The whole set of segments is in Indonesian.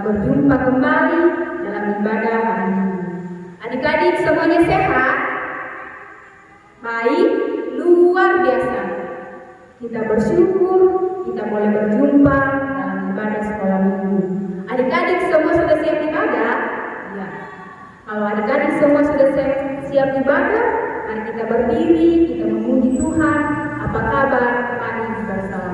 berjumpa kembali dalam ibadah hari Minggu. Adik-adik semuanya sehat? Baik, luar biasa. Kita bersyukur kita boleh berjumpa dalam ibadah sekolah Minggu. Adik-adik semua sudah siap ibadah? Ya. Kalau adik-adik semua sudah siap ibadah, mari kita berdiri, kita memuji Tuhan. Apa kabar? Mari bersama.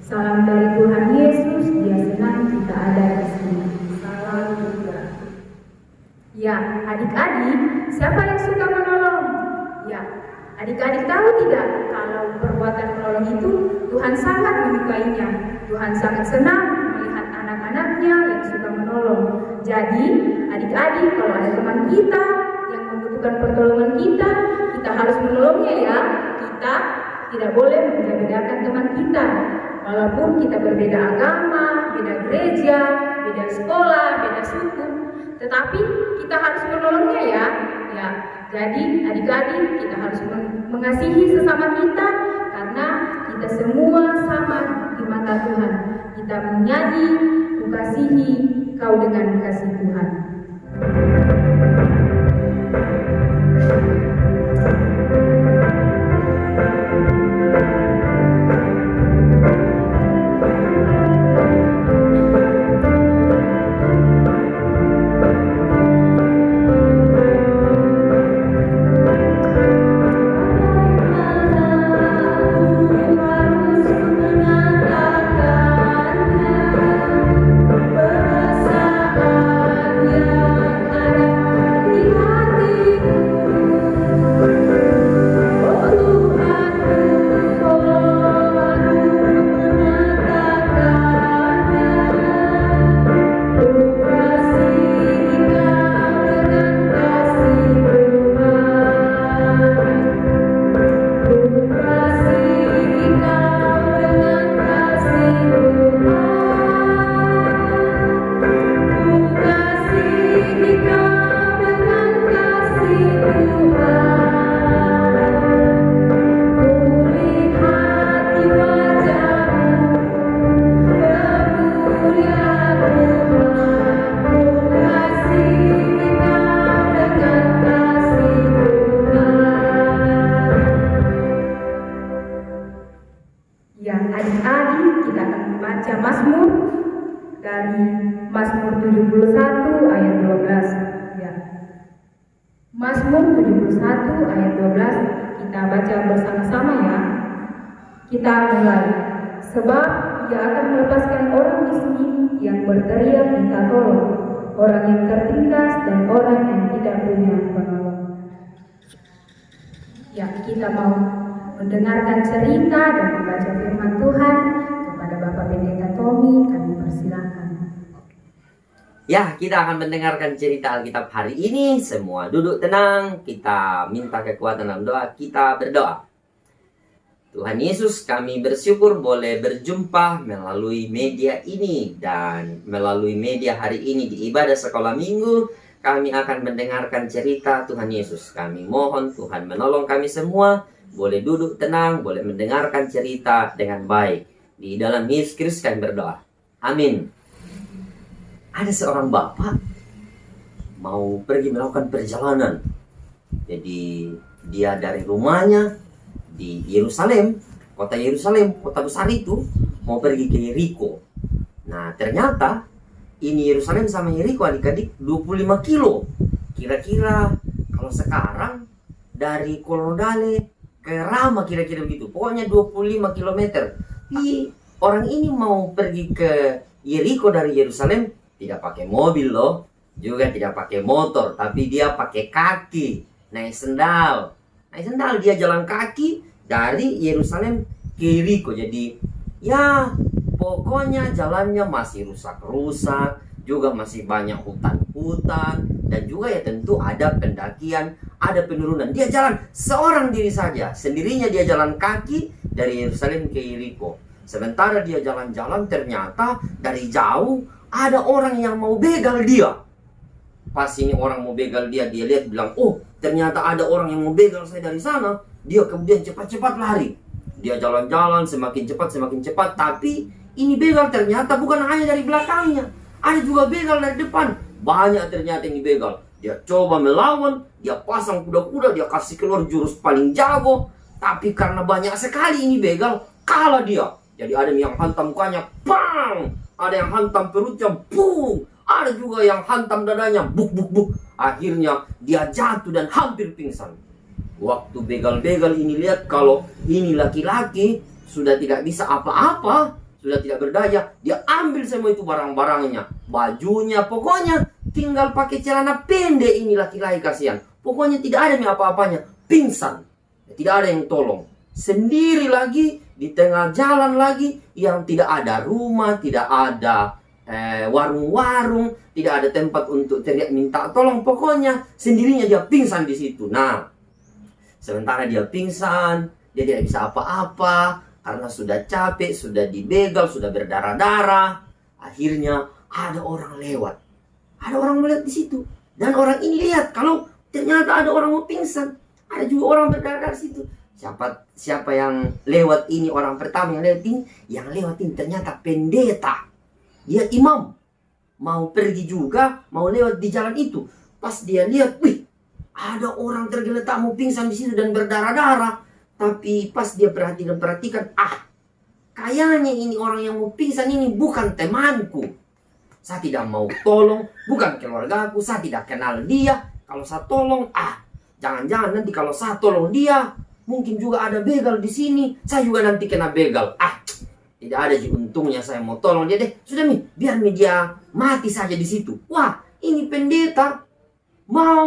Salam dari Tuhan Yesus, Dia senang kita ada di sini. Salam juga. Ya, adik-adik, siapa yang suka menolong? Ya, adik-adik tahu tidak kalau perbuatan menolong itu Tuhan sangat menyukainya. Tuhan sangat senang melihat anak-anaknya yang suka menolong. Jadi, adik-adik, kalau ada teman kita yang membutuhkan pertolongan kita harus menolongnya ya. Kita tidak boleh membeda-bedakan teman kita. Walaupun kita berbeda agama, beda gereja, beda sekolah, beda suku, tetapi kita harus menolongnya ya. Ya, jadi adik-adik kita harus mengasihi sesama kita karena kita semua sama di mata Tuhan. Kita menyanyi, "Kukasihi kau dengan kasih Tuhan." Perasaan yang ada 71 ayat 12 kita baca bersama-sama ya. Kita mulai. Sebab ia akan melepaskan orang miskin yang berteriak minta tolong, orang yang tertindas dan orang yang tidak punya penolong. Ya, kita mau mendengarkan cerita dan membaca firman Tuhan. Kepada Bapak Pendeta Tommy, kami persilakan. Ya, kita akan mendengarkan cerita Alkitab hari ini. Semua duduk tenang, kita minta kekuatan dalam doa, kita berdoa. Tuhan Yesus, kami bersyukur boleh berjumpa melalui media ini. Dan melalui media hari ini di ibadah sekolah minggu, kami akan mendengarkan cerita Tuhan Yesus. Kami mohon Tuhan menolong kami semua, boleh duduk tenang, boleh mendengarkan cerita dengan baik. Di dalam Yesus Kristus kami berdoa. Amin. Ada seorang bapak mau pergi melakukan perjalanan. Jadi dia dari rumahnya di Yerusalem, kota Yerusalem, kota besar itu, mau pergi ke Yeriko. Nah, ternyata ini Yerusalem sama Yeriko adik-adik 25 kilo. Kira-kira kalau sekarang dari Kolodale ke Rama kira-kira begitu. Pokoknya 25 km. Orang ini mau pergi ke Yeriko dari Yerusalem tidak pakai mobil loh, juga tidak pakai motor, tapi dia pakai kaki, naik sendal. Dia jalan kaki dari Yerusalem ke Yeriko. Jadi ya pokoknya jalannya masih rusak-rusak, juga masih banyak hutan-hutan, dan juga ya tentu ada pendakian, ada penurunan. Dia jalan seorang diri saja, sendirinya dia jalan kaki dari Yerusalem ke Yeriko. Sementara dia jalan-jalan, ternyata dari jauh ada orang yang mau begal dia. Pas ini orang mau begal dia, dia lihat bilang, oh ternyata ada orang yang mau begal saya dari sana. Dia kemudian cepat-cepat lari. Dia jalan-jalan semakin cepat, tapi ini begal ternyata bukan hanya dari belakangnya, ada juga begal dari depan. Banyak ternyata ini begal. Dia coba melawan, dia pasang kuda-kuda, dia kasih keluar jurus paling jago. Tapi karena banyak sekali ini begal, kalah dia. Jadi ada yang hantam mukanya, bang! Ada yang hantam perutnya, bung! Ada juga yang hantam dadanya, buk. Akhirnya dia jatuh dan hampir pingsan. Waktu begal-begal ini lihat kalau ini laki-laki sudah tidak bisa apa-apa, sudah tidak berdaya, dia ambil semua itu barang-barangnya, bajunya, pokoknya tinggal pakai celana pendek ini laki-laki kasihan. Pokoknya tidak ada apa-apanya, pingsan. Tidak ada yang tolong. Sendiri lagi di tengah jalan lagi yang tidak ada rumah, tidak ada warung-warung, tidak ada tempat untuk teriak minta tolong. Pokoknya sendirinya dia pingsan di situ. Nah, sementara dia pingsan, dia tidak bisa apa-apa karena sudah capek, sudah dibegal, sudah berdarah-darah. Akhirnya ada orang lewat. Ada orang melihat di situ. Dan orang ini lihat kalau ternyata ada orang mau pingsan. Ada juga orang berdarah-darah di situ. Siapa yang lewat ini, orang pertama yang lewat ini ternyata pendeta. Dia imam. Mau pergi juga, mau lewat di jalan itu. Pas dia lihat, wih, ada orang tergeletak mau pingsan di situ dan berdarah-darah. Tapi pas dia perhatikan, kayaknya ini orang yang mau pingsan ini bukan temanku. Saya tidak mau tolong, bukan keluargaku, saya tidak kenal dia. Kalau saya tolong, jangan-jangan nanti kalau saya tolong dia, mungkin juga ada begal di sini. Saya juga nanti kena begal. Tidak ada untungnya saya mau tolong dia deh. Sudah biar dia mati saja di situ. Wah, ini pendeta mau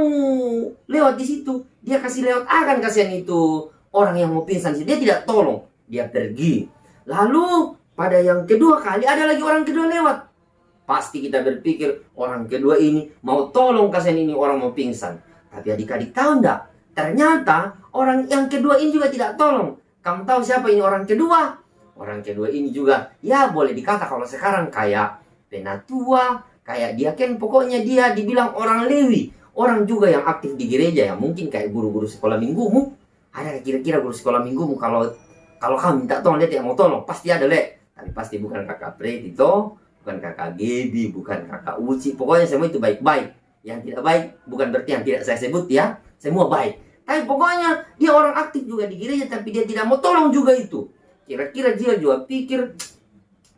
lewat di situ. Dia kasih lewat, kan kasihan itu orang yang mau pingsan. Dia tidak tolong, dia pergi. Lalu pada yang kedua kali ada lagi orang kedua lewat. Pasti kita berpikir orang kedua ini mau tolong kasihan ini orang mau pingsan. Tapi adik-adik tahu enggak? Ternyata orang yang kedua ini juga tidak tolong. Kamu tahu siapa ini orang kedua? Orang kedua ini juga, ya boleh dikata kalau sekarang kayak penatua, kayak diaken, pokoknya dia dibilang orang Lewi. Orang juga yang aktif di gereja, ya mungkin kayak guru-guru sekolah minggumu. Ada kira-kira guru sekolah minggumu, kalau kamu minta tolong, dia tidak mau tolong, pasti ada Tapi pasti bukan kakak Pretito, bukan kakak Gebi, bukan kakak Uci. Pokoknya semua itu baik-baik. Yang tidak baik bukan berarti yang tidak saya sebut ya, semua baik. Tapi pokoknya dia orang aktif juga di gereja, tapi dia tidak mau tolong juga itu. Kira-kira dia juga pikir,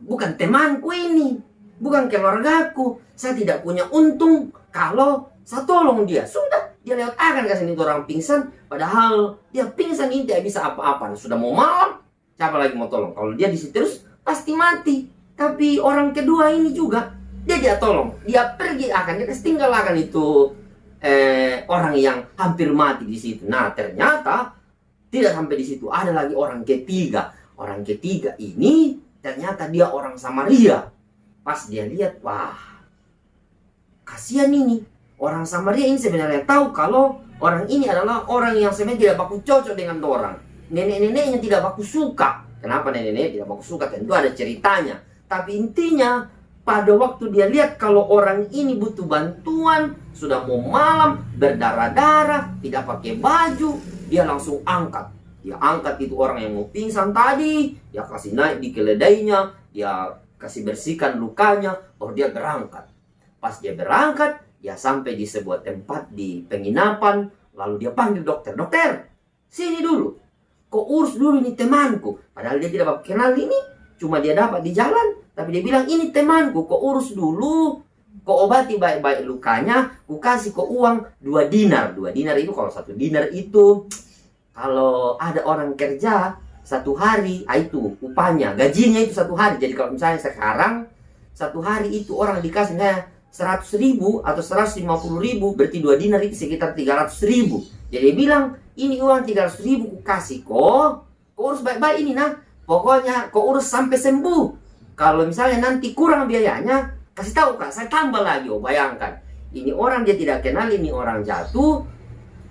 bukan temanku ini, bukan keluargaku. Saya tidak punya untung kalau saya tolong dia. Sudah, dia lewat akan kasih itu orang pingsan, padahal dia pingsan ini tidak bisa apa-apa. Sudah mau malam, siapa lagi mau tolong? Kalau dia di situ terus pasti mati. Tapi orang kedua ini juga dia tolong, dia pergi akan, dia tinggal akan itu orang yang hampir mati di situ. Nah ternyata tidak sampai di situ, ada lagi orang ketiga. Orang ketiga ini ternyata dia orang Samaria. Pas dia lihat, wah, kasihan ini. Orang Samaria ini sebenarnya tahu kalau orang ini adalah orang yang sebenarnya tidak baku cocok dengan orang. Nenek-neneknya tidak baku suka. Kenapa nenek-nenek tidak baku suka? Tentu ada ceritanya. Tapi intinya, pada waktu dia lihat kalau orang ini butuh bantuan, sudah mau malam, berdarah-darah, tidak pakai baju, dia langsung angkat. Dia angkat itu orang yang mau pingsan tadi, dia kasih naik di keledainya, dia kasih bersihkan lukanya, baru dia berangkat. Pas dia berangkat, dia sampai di sebuah tempat di penginapan, lalu dia panggil dokter. Dokter, sini dulu. Kau urus dulu ini temanku. Padahal dia tidak kenal ini, cuma dia dapat di jalan. Tapi dia bilang, ini temanku, kau urus dulu. Kau obati baik-baik lukanya, kau kasih kau uang 2 dinar. 2 dinar itu, kalau 1 dinar itu, kalau ada orang kerja, 1 hari, itu upahnya, gajinya itu 1 hari. Jadi kalau misalnya sekarang 1 hari itu orang dikasih 100.000 atau 150.000, berarti 2 dinar itu sekitar 300.000. Jadi dia bilang, ini uang 300.000 ku kasih kau urus baik-baik ini nah. Pokoknya kau urus sampai sembuh. Kalau misalnya nanti kurang biayanya, kasih tahu kak, saya tambah lagi. Oh bayangkan, ini orang dia tidak kenal, ini orang jatuh,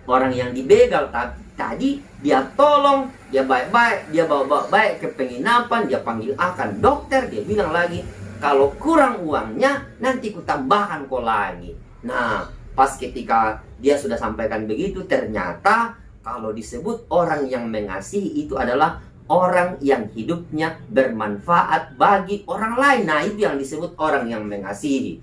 orang yang dibegal tadi dia tolong, dia baik-baik, dia bawa baik ke penginapan, dia panggil akan dokter, dia bilang lagi, kalau kurang uangnya nanti ku tambahkan kau lagi. Nah, pas ketika dia sudah sampaikan begitu, ternyata kalau disebut orang yang mengasihi itu adalah orang yang hidupnya bermanfaat bagi orang lain. Nah, itu yang disebut orang yang mengasihi.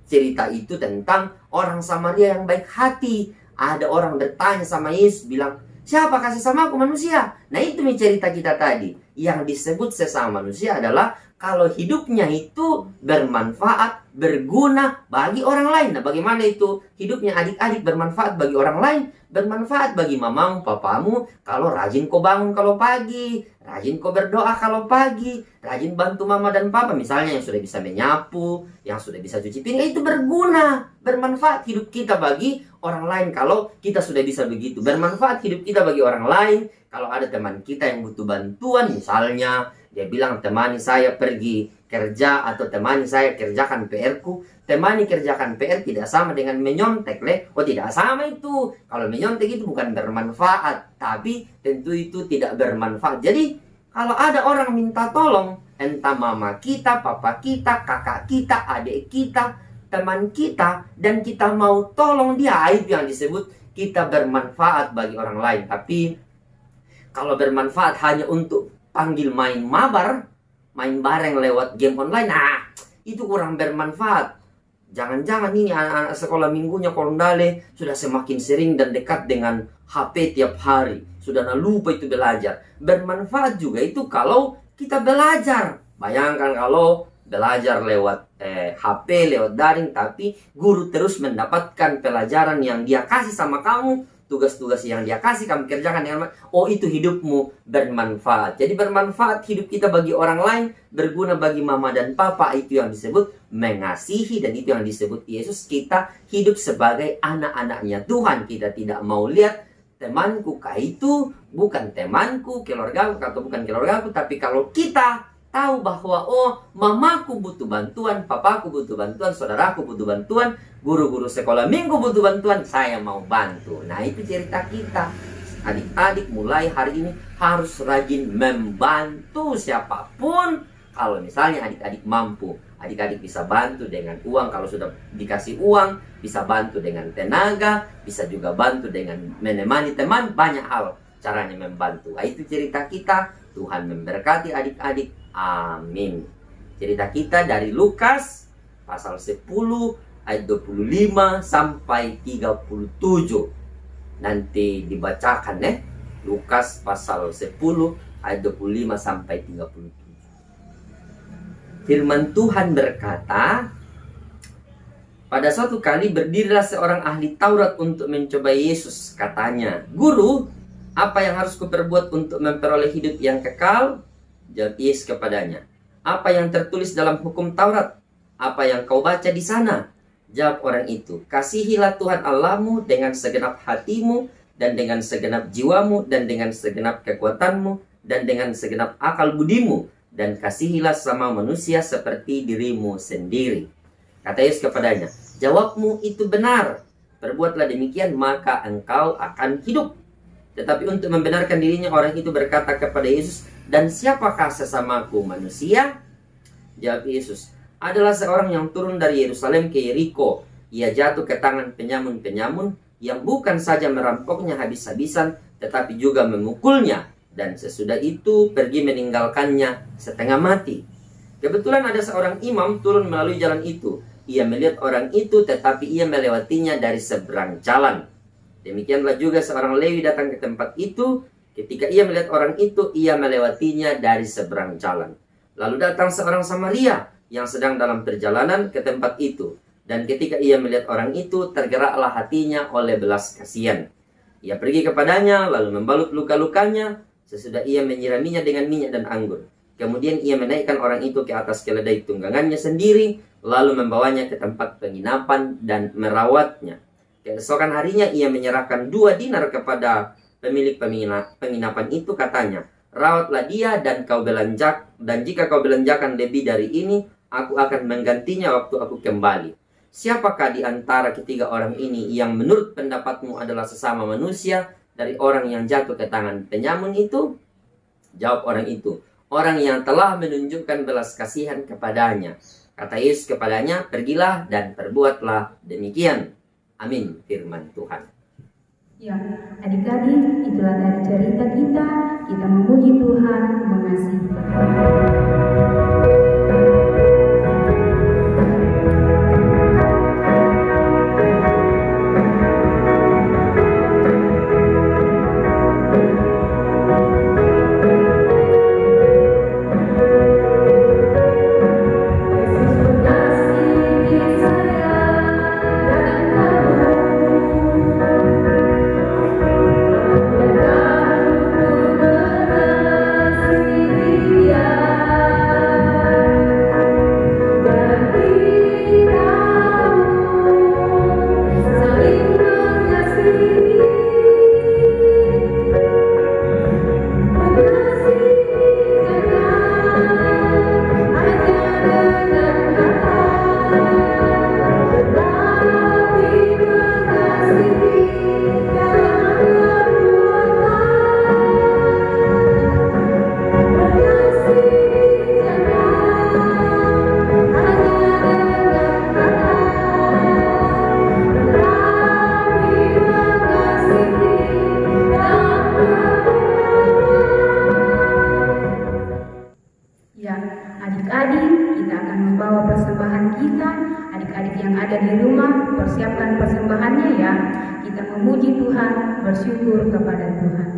Cerita itu tentang orang Samaria yang baik hati. Ada orang bertanya sama Yesus, bilang, siapa kasih sama aku manusia? Nah itu cerita kita tadi. Yang disebut sesama manusia adalah kalau hidupnya itu bermanfaat, berguna bagi orang lain. Nah bagaimana itu hidupnya adik-adik bermanfaat bagi orang lain? Bermanfaat bagi mamamu, papamu, kalau rajin kau bangun kalau pagi, rajin kau berdoa kalau pagi, rajin bantu mama dan papa. Misalnya yang sudah bisa menyapu, yang sudah bisa cuci piring, itu berguna, bermanfaat hidup kita bagi orang lain. Kalau kita sudah bisa begitu, bermanfaat hidup kita bagi orang lain. Kalau ada teman kita yang butuh bantuan, misalnya dia bilang, temani saya pergi kerja, atau temani saya kerjakan PR-ku. Temani kerjakan PR tidak sama dengan menyontek, oh tidak sama itu. Kalau menyontek itu bukan bermanfaat, tapi tentu itu tidak bermanfaat. Jadi kalau ada orang minta tolong, entah mama kita, papa kita, kakak kita, adik kita, teman kita, dan kita mau tolong dia, itu yang disebut kita bermanfaat bagi orang lain. Tapi kalau bermanfaat hanya untuk panggil main mabar, main bareng lewat game online, nah itu kurang bermanfaat. Jangan-jangan ini anak-anak sekolah minggunya Kolondale sudah semakin sering dan dekat dengan HP tiap hari. Sudah lupa itu belajar. Bermanfaat juga itu kalau kita belajar. Bayangkan kalau belajar lewat HP, lewat daring, tapi guru terus mendapatkan pelajaran yang dia kasih sama kamu, tugas-tugas yang dia kasih kamu kerjakan dengan itu hidupmu bermanfaat. Jadi bermanfaat hidup kita bagi orang lain, berguna bagi mama dan papa, itu yang disebut mengasihi, dan itu yang disebut Yesus kita hidup sebagai anak-anaknya Tuhan. Kita tidak mau lihat temanku kah itu bukan temanku, keluargaku atau bukan keluargaku, tapi kalau kita tahu bahwa mamaku butuh bantuan, papaku butuh bantuan, saudaraku butuh bantuan, guru-guru sekolah minggu butuh bantuan, saya mau bantu. Nah itu cerita kita. Adik-adik mulai hari ini harus rajin membantu siapapun. Kalau misalnya adik-adik mampu, adik-adik bisa bantu dengan uang. Kalau sudah dikasih uang, bisa bantu dengan tenaga, bisa juga bantu dengan menemani teman. Banyak hal caranya membantu. Nah, itu cerita kita. Tuhan memberkati adik-adik. Amin. Cerita kita dari Lukas pasal 10 ayat 25 sampai 37. Nanti dibacakan Lukas pasal 10 ayat 25 sampai 37. Firman Tuhan berkata, Pada suatu kali berdirilah seorang ahli Taurat untuk mencobai Yesus. Katanya, "Guru, apa yang harus kuperbuat untuk memperoleh hidup yang kekal?" Jawab Yesus kepadanya, "Apa yang tertulis dalam hukum Taurat? Apa yang kau baca di sana?" Jawab orang itu, "Kasihilah Tuhan Allahmu dengan segenap hatimu, dan dengan segenap jiwamu, dan dengan segenap kekuatanmu, dan dengan segenap akal budimu, dan kasihilah sama manusia seperti dirimu sendiri." Kata Yesus kepadanya, "Jawabmu itu benar. Perbuatlah demikian, maka engkau akan hidup." Tetapi untuk membenarkan dirinya, orang itu berkata kepada Yesus, "Dan siapakah sesamaku manusia?" Jawab Yesus, "Adalah seorang yang turun dari Yerusalem ke Yeriko. Ia jatuh ke tangan penyamun-penyamun yang bukan saja merampoknya habis-habisan, tetapi juga memukulnya. Dan sesudah itu pergi meninggalkannya setengah mati. Kebetulan ada seorang imam turun melalui jalan itu. Ia melihat orang itu, tetapi ia melewatinya dari seberang jalan. Demikianlah juga seorang Lewi datang ke tempat itu. Ketika ia melihat orang itu, ia melewatinya dari seberang jalan. Lalu datang seorang Samaria yang sedang dalam perjalanan ke tempat itu. Dan ketika ia melihat orang itu, tergeraklah hatinya oleh belas kasihan. Ia pergi kepadanya, lalu membalut luka-lukanya. Sesudah ia menyiraminya dengan minyak dan anggur. Kemudian ia menaikkan orang itu ke atas keledai tunggangannya sendiri, lalu membawanya ke tempat penginapan dan merawatnya. Keesokan harinya ia menyerahkan 2 dinar kepada pemilik penginapan itu, katanya, "Rawatlah dia dan jika kau belanjakan lebih dari ini, aku akan menggantinya waktu aku kembali." Siapakah di antara ketiga orang ini yang menurut pendapatmu adalah sesama manusia dari orang yang jatuh ke tangan penyamun itu? Jawab orang itu, "Orang yang telah menunjukkan belas kasihan kepadanya." Kata Yesus kepadanya, "Pergilah dan perbuatlah demikian." Amin, firman Tuhan. Ya, adik-adik, itulah tadi cerita kita. Kita memuji Tuhan, mengasihi. Persiapkan persembahannya ya. Kita memuji Tuhan, bersyukur kepada Tuhan.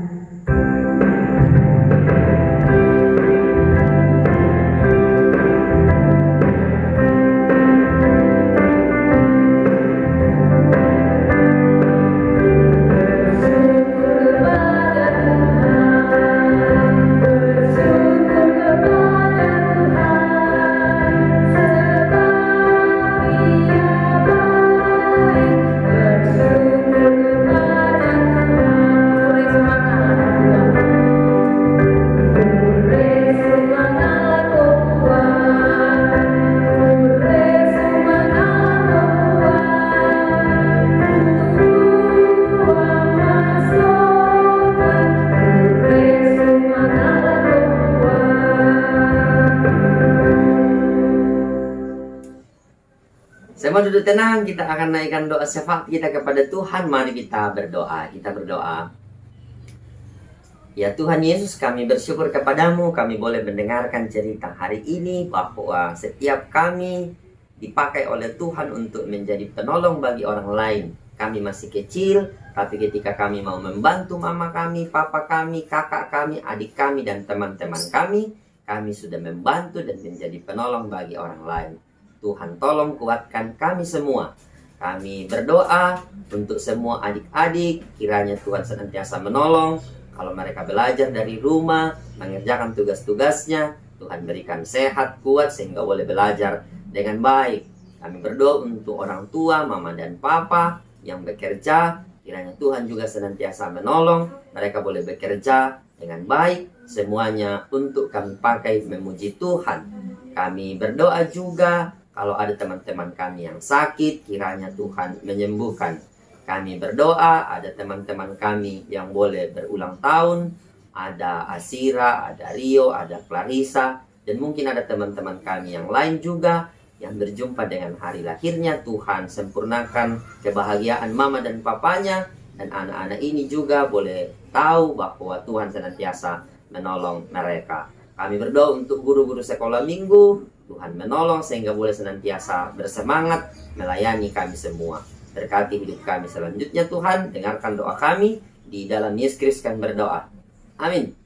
Semua duduk tenang, kita akan naikkan doa syafaat kita kepada Tuhan. Mari kita berdoa. Kita berdoa. Ya Tuhan Yesus, kami bersyukur kepadamu, kami boleh mendengarkan cerita hari ini bahwa setiap kami dipakai oleh Tuhan untuk menjadi penolong bagi orang lain. Kami masih kecil, tapi ketika kami mau membantu mama kami, papa kami, kakak kami, adik kami, dan teman-teman kami sudah membantu dan menjadi penolong bagi orang lain. Tuhan tolong kuatkan kami semua Kami berdoa untuk semua adik-adik, kiranya Tuhan senantiasa menolong. Kalau mereka belajar dari rumah, mengerjakan tugas-tugasnya, Tuhan berikan sehat, kuat, sehingga boleh belajar dengan baik. Kami berdoa untuk orang tua, mama dan papa yang bekerja, kiranya Tuhan juga senantiasa menolong. Mereka boleh bekerja dengan baik, semuanya untuk kami pakai memuji Tuhan. Kami berdoa juga kalau ada teman-teman kami yang sakit, kiranya Tuhan menyembuhkan. Kami berdoa ada teman-teman kami yang boleh berulang tahun, ada Asira, ada Rio, ada Clarissa, dan mungkin ada teman-teman kami yang lain juga yang berjumpa dengan hari lahirnya. Tuhan sempurnakan kebahagiaan mama dan papanya, dan anak-anak ini juga boleh tahu bahwa Tuhan senantiasa menolong mereka. Kami berdoa untuk guru-guru sekolah minggu, Tuhan menolong sehingga boleh senantiasa bersemangat melayani kami semua. Berkati hidup kami selanjutnya Tuhan, dengarkan doa kami, di dalam Yesus Kristus kami berdoa. Amin.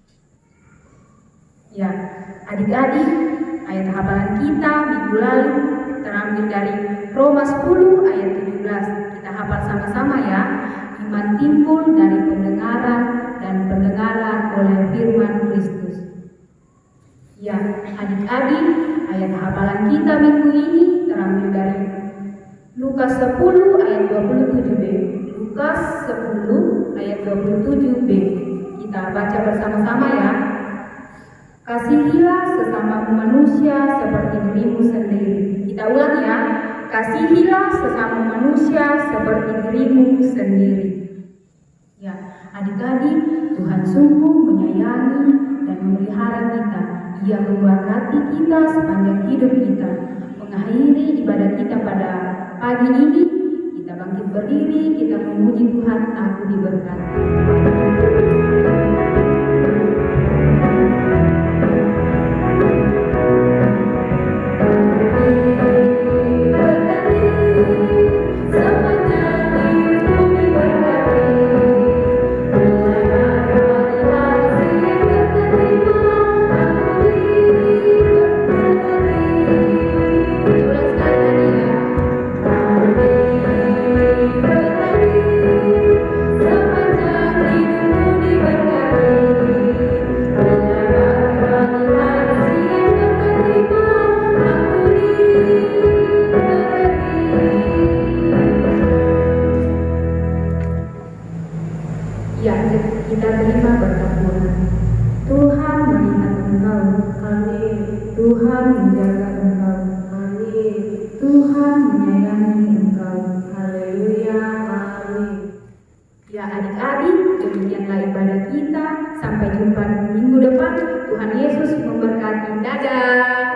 Ya, adik-adik, ayat hafalan kita minggu lalu terambil dari Roma 10 ayat 17. Kita hafal sama-sama ya. Iman timbul dari pendengaran dan pendengaran oleh firman Kristus. Ya, adik-adik, ayat hafalan kita minggu ini terambil dari Lukas 10 ayat 27b. Lukas 10 ayat 27b. Kita baca bersama-sama ya. Kasihilah sesama manusia seperti dirimu sendiri. Kita ulang ya. Kasihilah sesama manusia seperti dirimu sendiri. Ya, adik-adik, Tuhan sungguh menyayangi dan memelihara kita. Ia memberkati kita sepanjang hidup kita. Mengakhiri ibadah kita pada pagi ini, kita bangkit berdiri, kita memuji Tuhan. Aku diberkati. Ya, kita terima berkat Tuhan. Tuhan melihat engkau. Amin. Tuhan menjaga engkau. Amin. Tuhan menyayangi engkau. Haleluya. Amin. Ya adik-adik, demikianlah ibadah kita. Sampai jumpa minggu depan. Tuhan Yesus memberkati. Dadah.